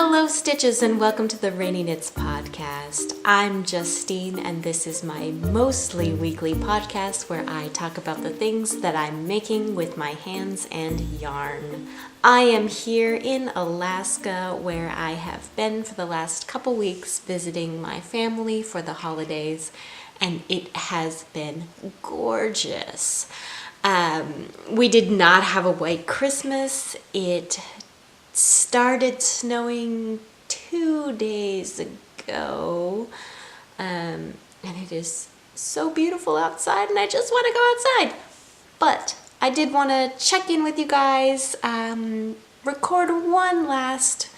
Hello Stitches and welcome to the Ranney Knits Podcast. I'm Justine and this is my mostly weekly podcast where I talk about the things that I'm making with my hands and yarn. I am here in Alaska where I have been for the last couple weeks visiting my family for the holidays, and it has been gorgeous. We did not have a white Christmas. It started snowing 2 days ago, and it is so beautiful outside and I just want to go outside. But I did want to check in with you guys, record one last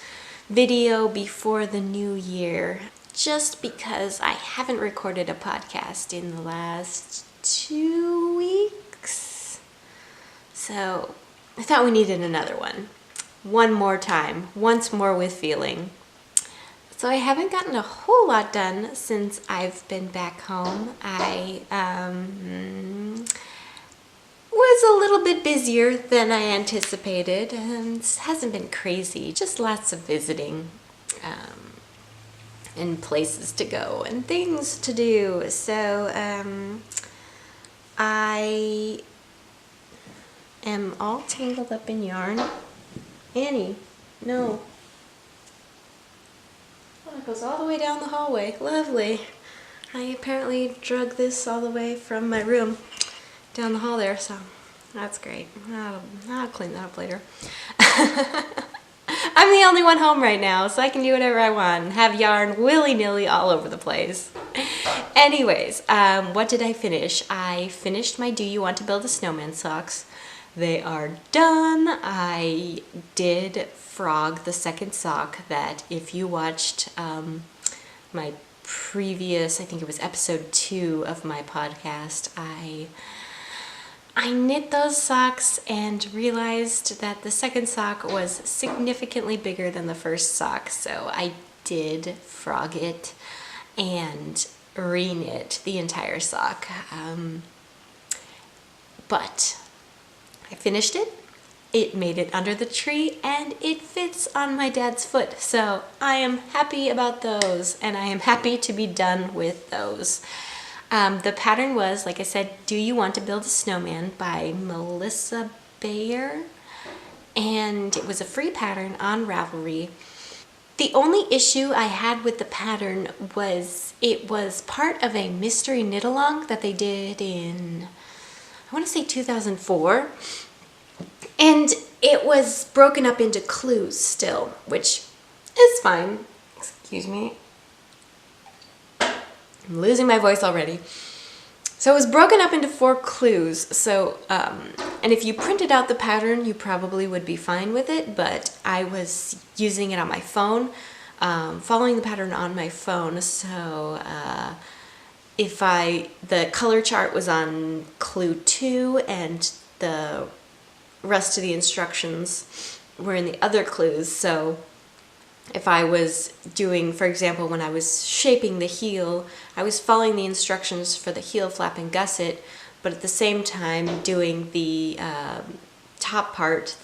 video before the new year, just because I haven't recorded a podcast in the last 2 weeks. So I thought we needed another one. One more time, once more with feeling. So I haven't gotten a whole lot done since I've been back home. I was a little bit busier than I anticipated, and it hasn't been crazy, just lots of visiting and places to go and things to do. So I am all tangled up in yarn. Annie, no. Oh, it goes all the way down the hallway. Lovely. I apparently drug this all the way from my room down the hall there, so that's great. I'll clean that up later. I'm the only one home right now, so I can do whatever I want and have yarn willy-nilly all over the place. Anyways, what did I finish? I finished my Do You Want to Build a Snowman socks. They are done. I did frog the second sock that if you watched my previous, I think it was episode 2 of my podcast, I knit those socks and realized that the second sock was significantly bigger than the first sock, so I did frog it and re-knit the entire sock. But I finished it, it made it under the tree, and it fits on my dad's foot. So I am happy about those, and I am happy to be done with those. The pattern was, like I said, Do You Want to Build a Snowman by Melissa Bayer, and it was a free pattern on Ravelry. The only issue I had with the pattern was it was part of a mystery knit-along that they did in, I want to say 2004, and it was broken up into clues still, which is fine. Excuse me. I'm losing my voice already. So it was broken up into 4 clues, so, and if you printed out the pattern, you probably would be fine with it, but I was using it on my phone, following the pattern on my phone, so, the color chart was on clue 2 and the rest of the instructions were in the other clues. So if I was doing, for example, when I was shaping the heel, I was following the instructions for the heel flap and gusset, but at the same time doing the top part,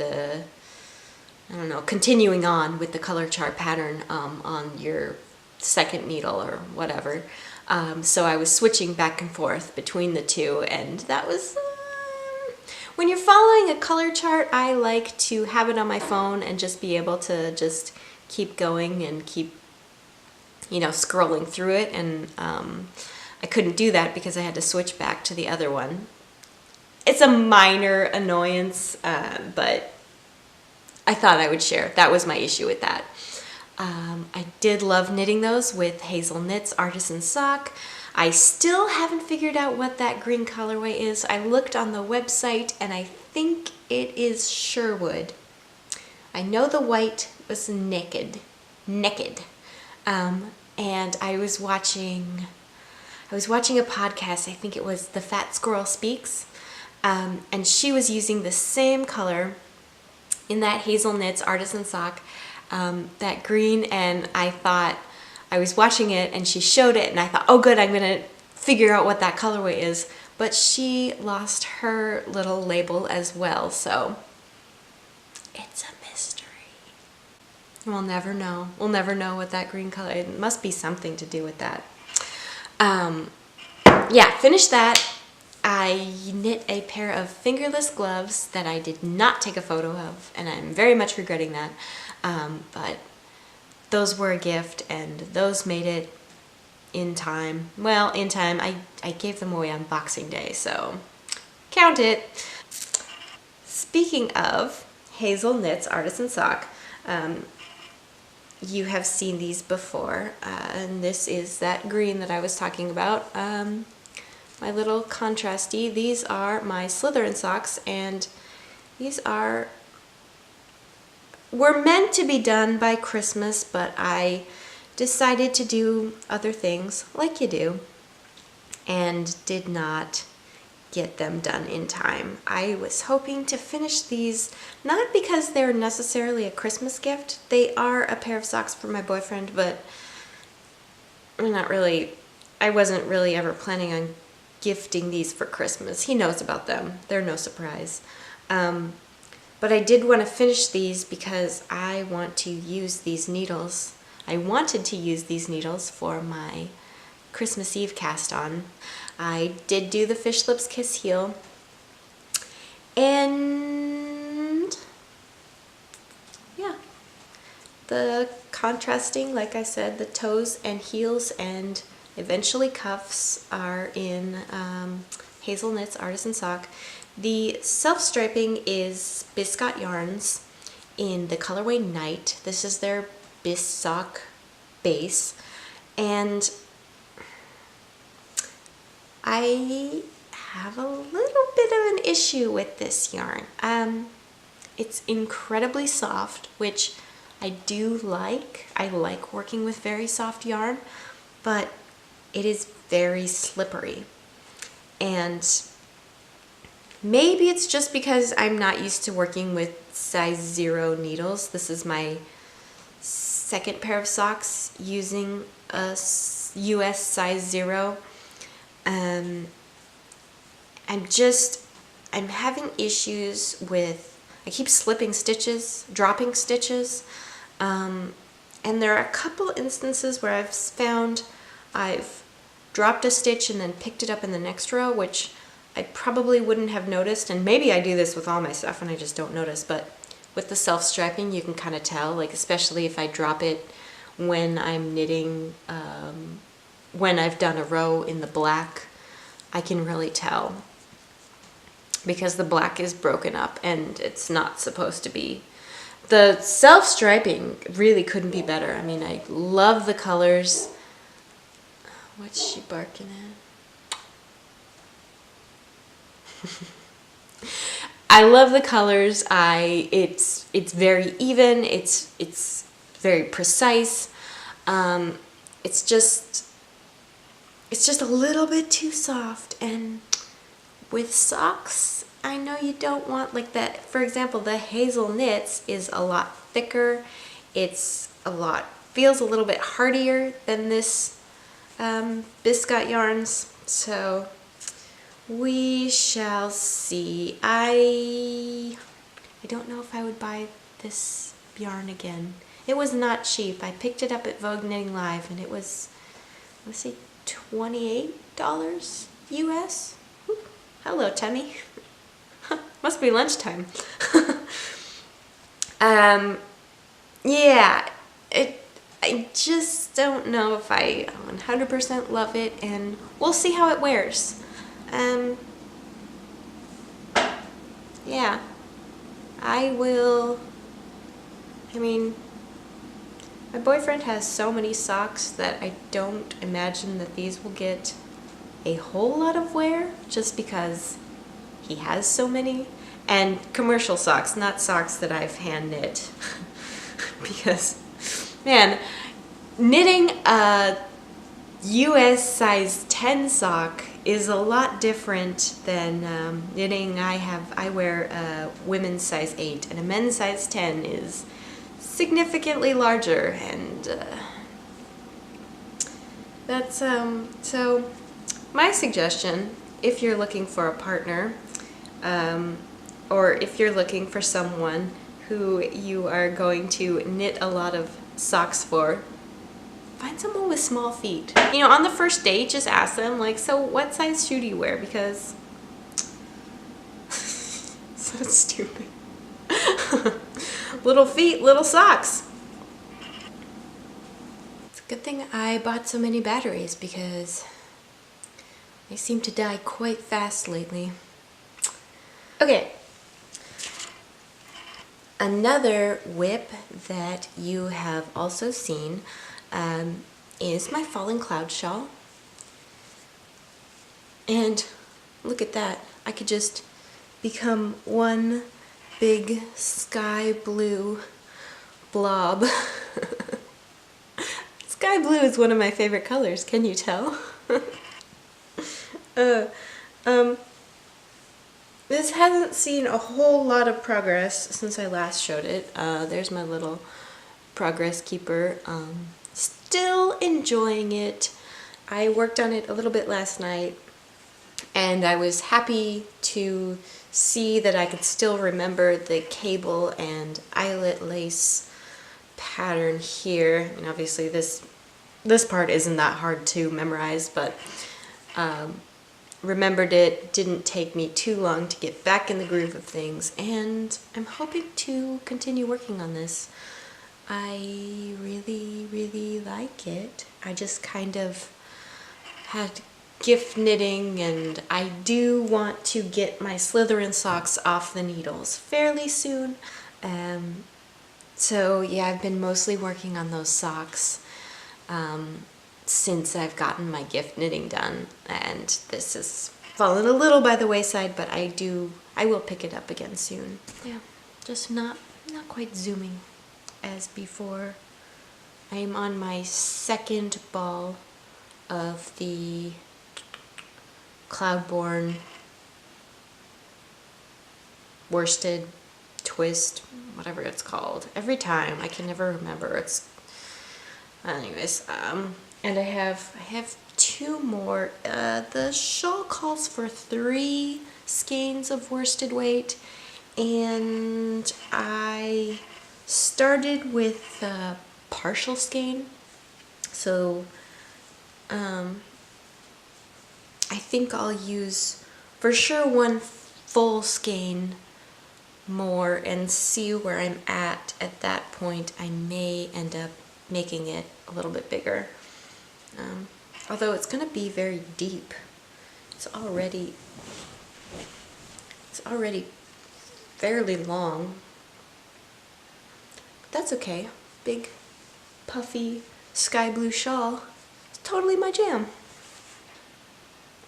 continuing on with the color chart pattern on your second needle or whatever. So I was switching back and forth between the two, and that was, when you're following a color chart, I like to have it on my phone and just be able to just keep going and keep, scrolling through it, and I couldn't do that because I had to switch back to the other one. It's a minor annoyance, but I thought I would share. That was my issue with that. I did love knitting those with Hazel Knits Artisan Sock. I still haven't figured out what that green colorway is. I looked on the website and I think it is Sherwood. I know the white was naked. And I was watching a podcast, I think it was The Fat Squirrel Speaks, and she was using the same color in that Hazel Knits Artisan Sock, that green, and I was watching it and she showed it and I thought, oh good, I'm gonna figure out what that colorway is, but she lost her little label as well, so it's a mystery. We'll never know. We'll never know what that green color, it must be something to do with that. Yeah, finished that. I knit a pair of fingerless gloves that I did not take a photo of, and I'm very much regretting that. But those were a gift, and those made it in time. Well, in time. I gave them away on Boxing Day, so count it. Speaking of Hazel Knits Artisan Sock, you have seen these before, and this is that green that I was talking about. My little contrasty. These are my Slytherin socks, and these were meant to be done by Christmas, but I decided to do other things, like you do, and did not get them done in time. I was hoping to finish these, not because they're necessarily a Christmas gift. They are a pair of socks for my boyfriend, but I wasn't really ever planning on gifting these for Christmas. He knows about them. They're no surprise. But I did want to finish these because I want to use these needles. I wanted to use these needles for my Christmas Eve cast on. I did do the Fish Lips Kiss heel, and yeah, the contrasting, like I said, the toes and heels and eventually cuffs are in Hazel Knits Artisan Sock. The self-striping is Biscot Yarns in the colorway Night. This is their Bis sock base, and I have a little bit of an issue with this yarn. It's incredibly soft, which I do like. I like working with very soft yarn, but it is very slippery. And maybe it's just because I'm not used to working with size 0 needles. This is my second pair of socks using a US size 0. I'm having issues with, I keep slipping stitches, dropping stitches, and there are a couple instances where I've found I've dropped a stitch and then picked it up in the next row, which I probably wouldn't have noticed, and maybe I do this with all my stuff and I just don't notice, but with the self-striping you can kind of tell, like especially if I drop it when I'm knitting, when I've done a row in the black, I can really tell because the black is broken up and it's not supposed to be. The self-striping really couldn't be better. I mean, I love the colors. What's she barking at? I love the colors. It's very even. It's very precise. It's just a little bit too soft. And with socks, I know you don't want like that. For example, the Hazel Knits is a lot thicker. Feels a little bit hardier than this Biscot Yarns. So we shall see. I don't know if I would buy this yarn again. It was not cheap. I picked it up at Vogue Knitting Live and it was, let's see, $28 US. Whew. Hello, Tummy. Must be lunchtime. Yeah, I just don't know if I 100% love it, and we'll see how it wears. Yeah, I mean, my boyfriend has so many socks that I don't imagine that these will get a whole lot of wear just because he has so many. And commercial socks, not socks that I've hand knit. Because, man, knitting a US size 10 sock is a lot different than knitting. I wear a women's size 8 and a men's size 10 is significantly larger, and that's so my suggestion, if you're looking for a partner, or if you're looking for someone who you are going to knit a lot of socks for, find someone with small feet. You know, on the first date, just ask them, like, so what size shoe do you wear? Because so stupid. Little feet, little socks. It's a good thing I bought so many batteries because they seem to die quite fast lately. Okay. Another whip that you have also seen is my falling cloud shawl. And look at that. I could just become one big sky blue blob. Sky blue is one of my favorite colors, can you tell? This hasn't seen a whole lot of progress since I last showed it. There's my little progress keeper. Still enjoying it. I worked on it a little bit last night, and I was happy to see that I could still remember the cable and eyelet lace pattern here. And obviously this part isn't that hard to memorize, but remembered it. Didn't take me too long to get back in the groove of things, and I'm hoping to continue working on this. I really, really like it. I just kind of had gift knitting, and I do want to get my Slytherin socks off the needles fairly soon. So yeah, I've been mostly working on those socks since I've gotten my gift knitting done, and this has fallen a little by the wayside, but I will pick it up again soon. Yeah, just not quite zooming as before. I am on my second ball of the Cloudborne worsted twist, whatever it's called. Every time I can never remember. Anyways, and I have two more. The shawl calls for 3 skeins of worsted weight, and I started with partial skein, so I think I'll use for sure 1 full skein more and see where I'm at that point. I may end up making it a little bit bigger, although it's gonna be very deep. It's already fairly long. That's okay. Big, puffy, sky blue shawl. It's totally my jam.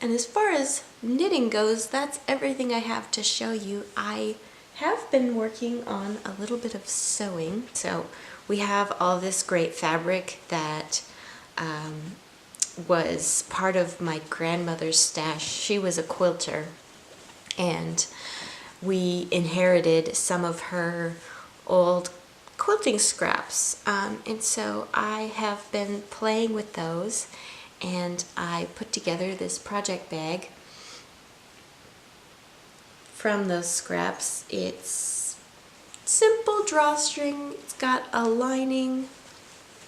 And as far as knitting goes, that's everything I have to show you. I have been working on a little bit of sewing. So we have all this great fabric that was part of my grandmother's stash. She was a quilter, and we inherited some of her old quilting scraps, and so I have been playing with those, and I put together this project bag from those scraps. It's simple drawstring, it's got a lining,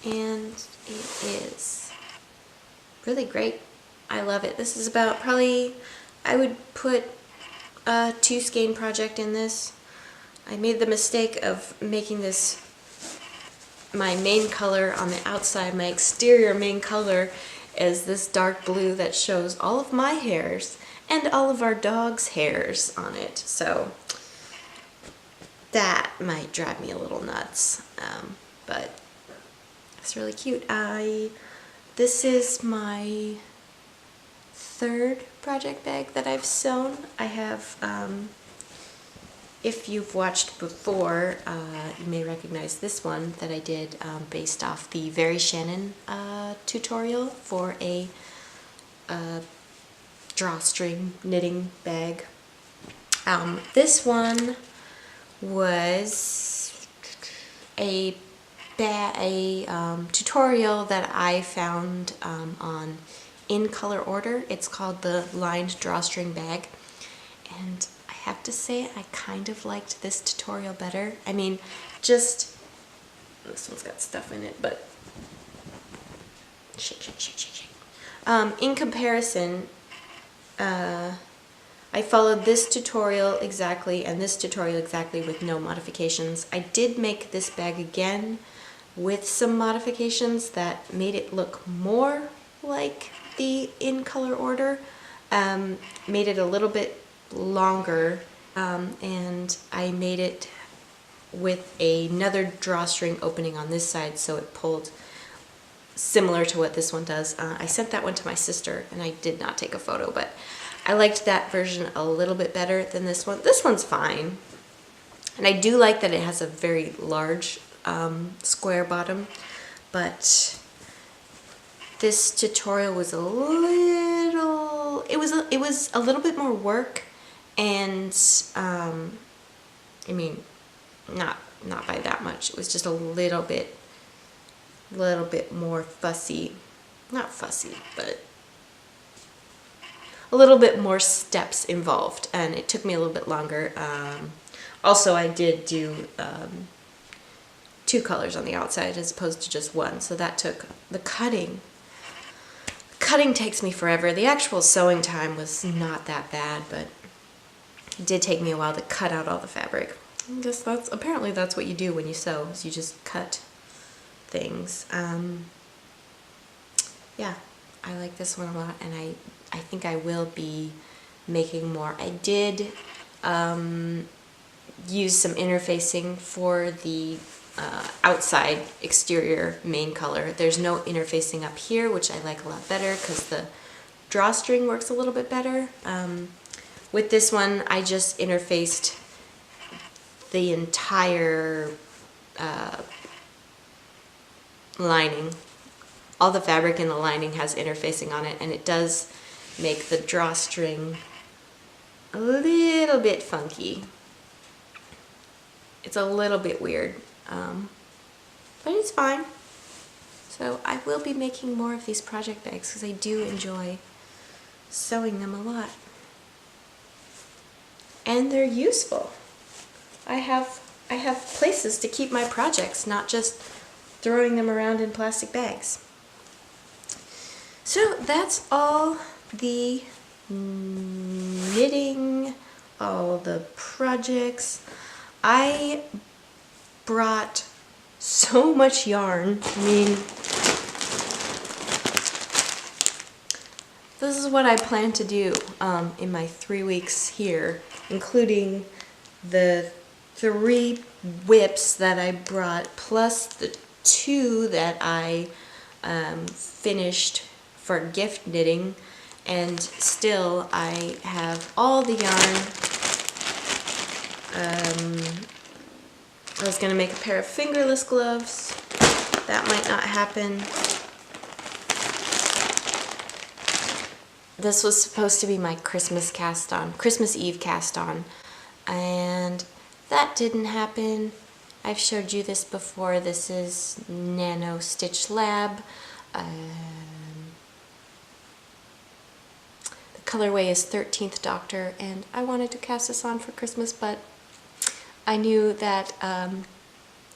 and it is really great. I love it. This is about probably, I would put a 2 skein project in this. I made the mistake of making this my main color on the outside. My exterior main color is this dark blue that shows all of my hairs and all of our dog's hairs on it. So that might drive me a little nuts, but it's really cute. This is my 3rd project bag that I've sewn. I have, if you've watched before, you may recognize this one that I did based off the Very Shannon tutorial for a drawstring knitting bag. This one was a tutorial that I found on In Color Order. It's called the Lined Drawstring Bag, and I have to say I kind of liked this tutorial better. I mean, just, this one's got stuff in it, but shake, shake, shake, shake, shake. In comparison, I followed this tutorial exactly and this tutorial exactly with no modifications. I did make this bag again with some modifications that made it look more like the in color order, made it a little bit longer, and I made it with another drawstring opening on this side so it pulled similar to what this one does. I sent that one to my sister and I did not take a photo, but I liked that version a little bit better than this one. This one's fine, and I do like that it has a very large square bottom, but this tutorial was it was a little bit more work, and I mean, not by that much. It was just a little bit more fussy, not fussy, but a little bit more steps involved, and it took me a little bit longer. Also, I did do 2 colors on the outside as opposed to just one, so that took the cutting. Cutting takes me forever. The actual sewing time was not that bad, but it did take me a while to cut out all the fabric. I guess apparently that's what you do when you sew, is you just cut things. Yeah, I like this one a lot, and I think I will be making more. I did use some interfacing for the outside exterior main color. There's no interfacing up here, which I like a lot better because the drawstring works a little bit better. With this one, I just interfaced the entire lining. All the fabric in the lining has interfacing on it, and it does make the drawstring a little bit funky. It's a little bit weird, but it's fine. So I will be making more of these project bags because I do enjoy sewing them a lot. And they're useful. I have places to keep my projects, not just throwing them around in plastic bags. So that's all the knitting, all the projects. I brought so much yarn. I mean, this is what I plan to do in my 3 weeks here, including the 3 whips that I brought, plus the 2 that I finished for gift knitting, and still I have all the yarn. I was going to make a pair of fingerless gloves. That might not happen. This was supposed to be my Christmas Eve cast on, and that didn't happen. I've showed you this before. This is Nano Stitch Lab. The colorway is 13th Doctor, and I wanted to cast this on for Christmas, but I knew that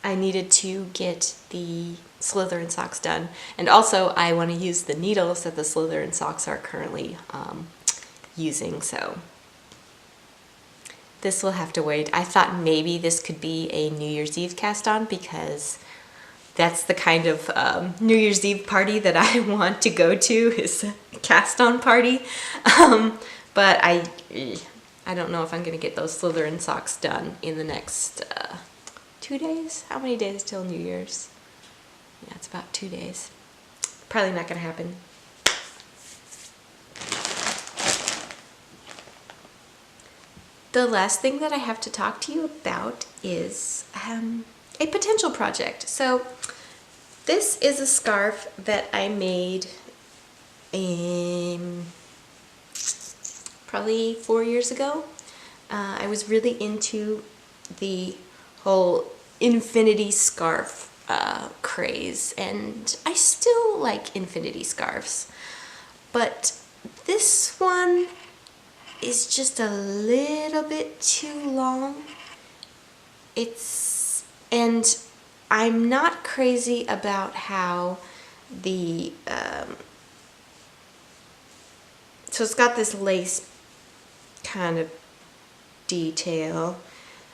I needed to get the Slytherin Socks done, and also I want to use the needles that the Slytherin Socks are currently using, so this will have to wait. I thought maybe this could be a New Year's Eve cast on because that's the kind of New Year's Eve party that I want to go to, is a cast on party. But I don't know if I'm going to get those Slytherin Socks done in the next 2 days. How many days till New Year's? Yeah, it's about 2 days. Probably not going to happen. The last thing that I have to talk to you about is a potential project. So this is a scarf that I made probably 4 years ago. I was really into the whole infinity scarf craze, and I still like infinity scarves, but this one is just a little bit too long. And I'm not crazy about how the, so it's got this lace kind of detail,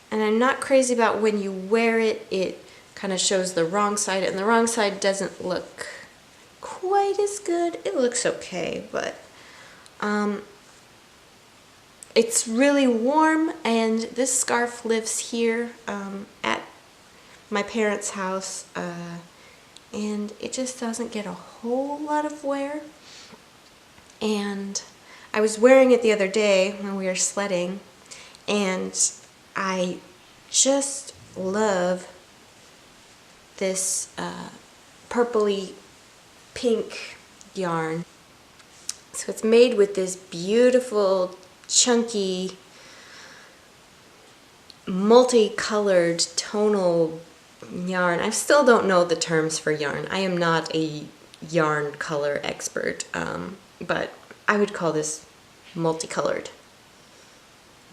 and I'm not crazy about when you wear it, it kind of shows the wrong side, and the wrong side doesn't look quite as good. It looks okay, but it's really warm, and this scarf lives here at my parents' house, and it just doesn't get a whole lot of wear. And I was wearing it the other day when we were sledding, and I just love this purpley pink yarn. So it's made with this beautiful, chunky, multicolored tonal yarn. I still don't know the terms for yarn. I am not a yarn color expert, but I would call this multicolored.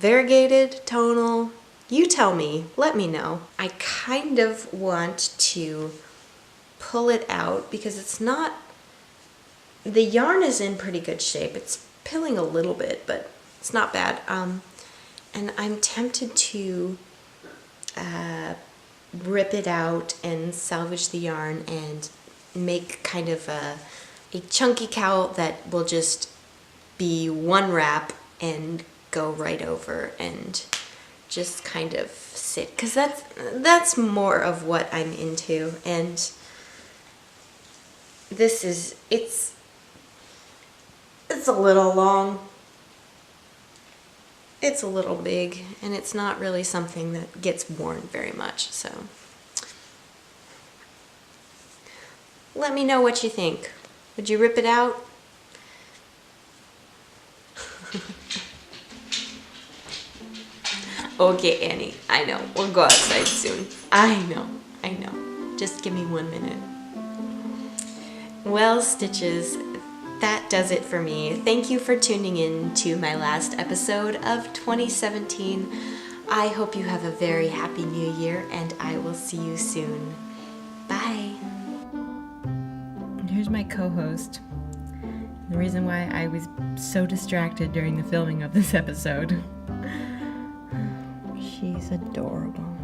Variegated, tonal, you tell me, let me know. I kind of want to pull it out because it's not, the yarn is in pretty good shape. It's pilling a little bit, but it's not bad. And I'm tempted to rip it out and salvage the yarn and make kind of a chunky cowl that will just be one wrap and go right over and just kind of sit, because that's more of what I'm into. And this is, it's a little long, it's a little big, and it's not really something that gets worn very much. So let me know what you think. Would you rip it out? Okay, Annie, I know. We'll go outside soon. I know. Just give me 1 minute. Well, Stitches, that does it for me. Thank you for tuning in to my last episode of 2017. I hope you have a very happy new year, and I will see you soon. Bye. Here's my co-host. The reason why I was so distracted during the filming of this episode. She's adorable.